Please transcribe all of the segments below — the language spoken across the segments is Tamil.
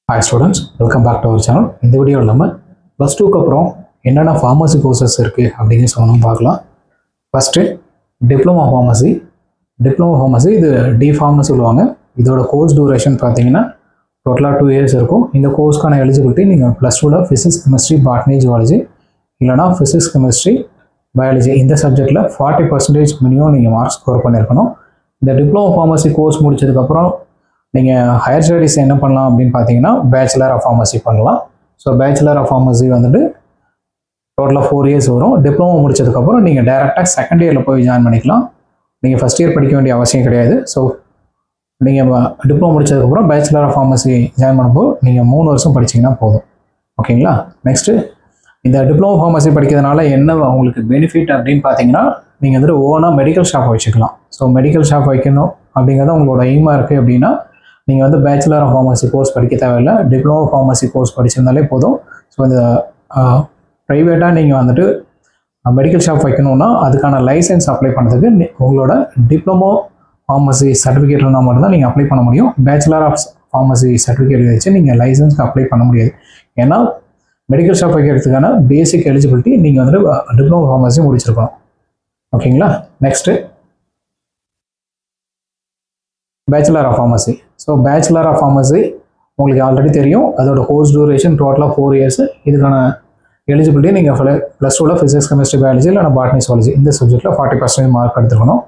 Hi students, welcome back to our channel. In this video நம்ம plus 2 க்கு அப்புறம் என்னென்ன pharmacy courses இருக்கு அப்படிங்கறத நம்ம பார்க்கலாம். First diploma pharmacy. Diploma pharmacy இது D.Pharm னு சொல்லுவாங்க. இதோட course duration பாத்தீங்கன்னா டோட்டலா 2 years இருக்கும். இந்த கோர்ஸ்க்கான எலிஜிபிலிட்டி நீங்க plus 2 ல physics, chemistry, botany, zoology இல்லனா physics, chemistry, biology இந்த சப்ஜெக்ட்ல 40% மினிமம் நீங்க மார்க் ஸ்கோர் பண்ணிருக்கணும். இந்த டிப்ளமோ pharmacy கோர்ஸ் முடிச்சதுக்கு அப்புறம் நீங்க ஹையர் ஸ்டடீஸ் என்ன பண்ணலாம் அப்படினு பாத்தீங்கன்னா பேச்சுலர் ஆஃப் ஃபார்மசி பண்ணலாம். சோ பேச்சுலர் ஆஃப் ஃபார்மசி வந்துட்டு டோட்டலா 4 இயர்ஸ் வரும். டிப்ளமோ முடிச்சதுக்கு அப்புறம் நீங்க டைரக்டா செகண்ட் இயர்ல போய் ஜாயின் பண்ணிக்கலாம். நீங்க ஃபர்ஸ்ட் இயர் படிக்க வேண்டிய அவசியம் கிடையாது. சோ நீங்க டிப்ளமோ முடிச்சதுக்கு அப்புறம் பேச்சுலர் ஆஃப் ஃபார்மசி ஜாயின் பண்ணும்போது நீங்க 3 வருஷம் படிச்சீங்கன்னா போதும். ஓகேங்களா? நெக்ஸ்ட் இந்த டிப்ளமோ ஃபார்மசி படிக்கிறதுனால என்ன உங்களுக்கு பெனிஃபிட் அப்படினு பாத்தீங்கன்னா நீங்க வந்து ஓனா மெடிக்கல் ஷாப் வச்சுக்கலாம். சோ மெடிக்கல் ஷாப் வைக்கணும் அப்படிங்கறது உங்களோட எய்மா இருக்கு அப்படினா நீங்க வந்து பேச்சுலர் ஆஃப் ஃபார்மசி கோர்ஸ் படிக்க தேவையில்லை. டிப்ளமோ ஃபார்மசி கோர்ஸ் படிச்சிருந்தாலே போதும். ஸோ இந்த ப்ரைவேட்டாக நீங்கள் வந்துட்டு மெடிக்கல் ஷாப் வைக்கணும்னா அதுக்கான லைசன்ஸ் அப்ளை பண்ணுறதுக்கு உங்களோட டிப்ளமோ ஃபார்மசி சர்டிஃபிகேட் இருந்தால் மட்டும்தான் நீங்கள் அப்ளை பண்ண முடியும். பேச்சுலர் ஆஃப் ஃபார்மசி சர்டிஃபிகேட் வச்சு நீங்கள் லைசன்ஸ்க்கு அப்ளை பண்ண முடியாது. ஏன்னா மெடிக்கல் ஷாப் வைக்கிறதுக்கான பேசிக் எலிஜிபிலிட்டி நீங்கள் வந்துட்டு டிப்ளமோ ஃபார்மசி முடிச்சிருக்கணும். ஓகேங்களா? Next bachelor of pharmacy. So bachelor of pharmacy உங்களுக்கு ஆல்ரெடி தெரியும். அதோட கோர்ஸ் டியூரேஷன் டோட்டலாக 4 இயர்ஸ். இதுக்கான எலிஜிபிலிட்டி நீங்கள் ப்ளஸ் 2ல ஃபிசிக்ஸ், கெமிஸ்ட்ரி, பயாலஜி இல்லைனா பாட்னி, ஜூவாலஜி இந்த சப்ஜெக்ட்டில் 40% மார்க் எடுத்துக்கணும்.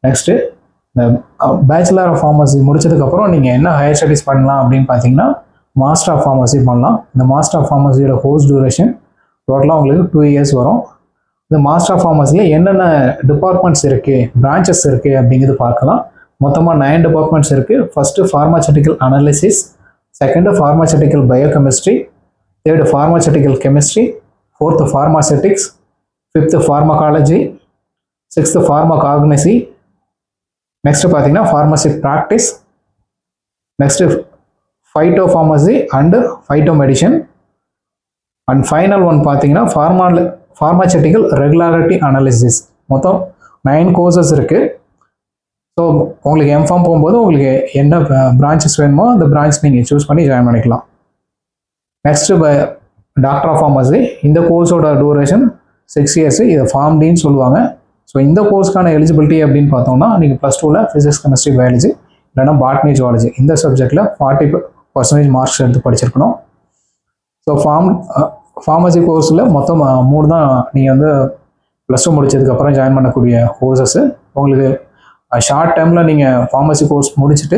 நெக்ஸ்ட்டு இந்த பேச்சுலர் ஆஃப் ஃபார்மசி முடிச்சதுக்கப்புறம் நீங்கள் என்ன ஹையர் ஸ்டடீஸ் பண்ணலாம் அப்படின்னு பார்த்தீங்கன்னா மாஸ்டர் ஆஃப் ஃபார்மசி பண்ணலாம். இந்த மாஸ்டர் ஆஃப் ஃபார்மசியோட கோர்ஸ் டியூரேஷன் டோட்டலாக உங்களுக்கு 2 இயர்ஸ் வரும். இந்த மாஸ்டர் ஆஃப் ஃபார்மசியில் என்னென்ன டிபார்ட்மெண்ட்ஸ் இருக்குது, பிரான்ச்சஸ் இருக்குது அப்படிங்கிறது பார்க்கலாம். மொத்தமாக 9 டிபார்ட்மெண்ட்ஸ் இருக்குது. First pharmaceutical analysis, second pharmaceutical biochemistry, third pharmaceutical chemistry, fourth pharmaceutics, fifth pharmacology, sixth pharmacognosy, next பார்த்தீங்கன்னா pharmacy practice, next phyto pharmacy and phyto medicine, and final one பார்த்தீங்கன்னா ஃபார்மாசூட்டிக்கல் ரெகுலாரிட்டி அனாலிசிஸ். மொத்தம் 9 கோர்சஸ் இருக்குது. ஸோ உங்களுக்கு எம்ஃபார்ம் போகும்போது உங்களுக்கு என்ன பிரான்ச்சஸ் வேணுமோ அந்த பிரான்ச் நீங்கள் சூஸ் பண்ணி ஜாயின் பண்ணிக்கலாம். Next doctor of pharmacy. இந்த கோர்ஸோட டியூரேஷன் 6 இயர்ஸ். இதை ஃபார்ம் டின்னு சொல்லுவாங்க. ஸோ இந்த கோர்ஸ்க்கான எலிஜிபிலிட்டி அப்படின்னு பார்த்தோம்னா நீங்கள் ப்ளஸ் 2ல ஃபிசிக்ஸ், கெமிஸ்ட்ரி, பயாலஜி இல்லைனா பாட்னி, ஜுவாலஜி இந்த சப்ஜெக்டில் 40% மார்க்ஸ் எடுத்து படிச்சிருக்கணும். ஸோ ஃபார்மசி கோர்ஸில் மொத்தம் 3 தான் நீங்கள் வந்து ப்ளஸ் 2 முடிச்சதுக்கப்புறம் ஜாயின் பண்ணக்கூடிய கோர்சஸ்ஸு. உங்களுக்கு ஷார்ட் டைமில் நீங்கள் ஃபார்மசி கோர்ஸ் முடிச்சுட்டு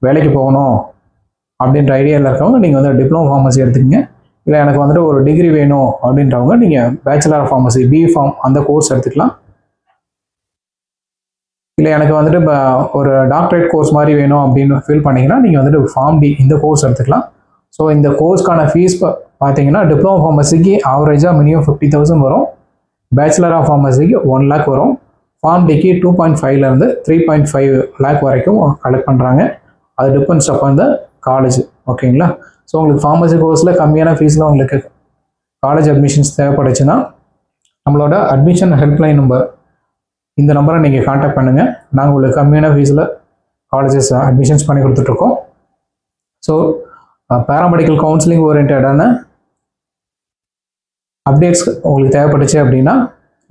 வேலைக்கு போகணும் அப்படின்ற ஐடியாவில் இருக்கவங்க நீங்கள் வந்து டிப்ளமோ ஃபார்மசி எடுத்துக்கங்க. இல்லை எனக்கு வந்துட்டு ஒரு டிகிரி வேணும் அப்படின்றவங்க நீங்கள் பேச்சுலர் ஆஃப் ஃபார்மசி B.Pharm அந்த கோர்ஸ் எடுத்துக்கலாம். இல்லை எனக்கு வந்துட்டு இப்போ ஒரு டாக்டரேட் கோர்ஸ் மாதிரி வேணும் அப்படின்னு ஃபீல் பண்ணிங்கன்னா நீங்கள் வந்துட்டு ஃபார்ம் D இந்த கோர்ஸ் எடுத்துக்கலாம். ஸோ இந்த கோர்ஸ்க்கான ஃபீஸ் பார்த்தீங்கன்னா டிப்ளமோ ஃபார்மசிக்கு ஆவரேஜாக மினிமம் 50,000 வரும். பேச்சுலர் ஆஃப் ஃபார்மசிக்கு 1 lakh வரும். ஃபார்ம் டிக்கு 2.5லேருந்து 3.5 lakh வரைக்கும் கலெக்ட் பண்ணுறாங்க. அது டிபெண்ட்ஸ் அப்பான் த காலேஜ். ஓகேங்களா? ஸோ உங்களுக்கு ஃபார்மசி கோர்ஸில் கம்மியான ஃபீஸில் உங்களுக்கு காலேஜ் அட்மிஷன்ஸ் தேவைப்படுச்சுன்னா நம்மளோட அட்மிஷன் ஹெல்ப்லைன் நம்பர் இந்த நம்பரை நீங்கள் கான்டாக்ட் பண்ணுங்கள். நாங்கள் உங்களுக்கு கம்மியான ஃபீஸில் காலேஜஸ் அட்மிஷன்ஸ் பண்ணி கொடுத்துட்ருக்கோம். ஸோ பேராமெடிக்கல் கவுன்சிலிங் ஓரியன்டான அப்டேட்ஸ் உங்களுக்கு தேவைப்பட்டுச்சு அப்படின்னா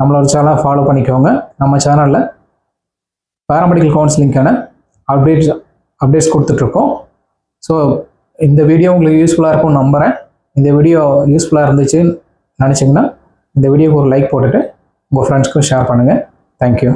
நம்மளோட சேனலை ஃபாலோ பண்ணிக்கோங்க. நம்ம சேனலில் பேராமெடிக்கல் கவுன்சிலிங்கான அப்டேட்ஸ் கொடுத்துட்ருக்கோம். ஸோ இந்த வீடியோ உங்களுக்கு யூஸ்ஃபுல்லாக இருக்கும்னு நம்புகிறேன். இந்த வீடியோ யூஸ்ஃபுல்லாக இருந்துச்சுன்னு நினச்சிங்கன்னா இந்த வீடியோக்கு ஒரு லைக் போட்டுட்டு உங்கள் ஃப்ரெண்ட்ஸ்க்கும் ஷேர் பண்ணுங்கள். தேங்க்யூ.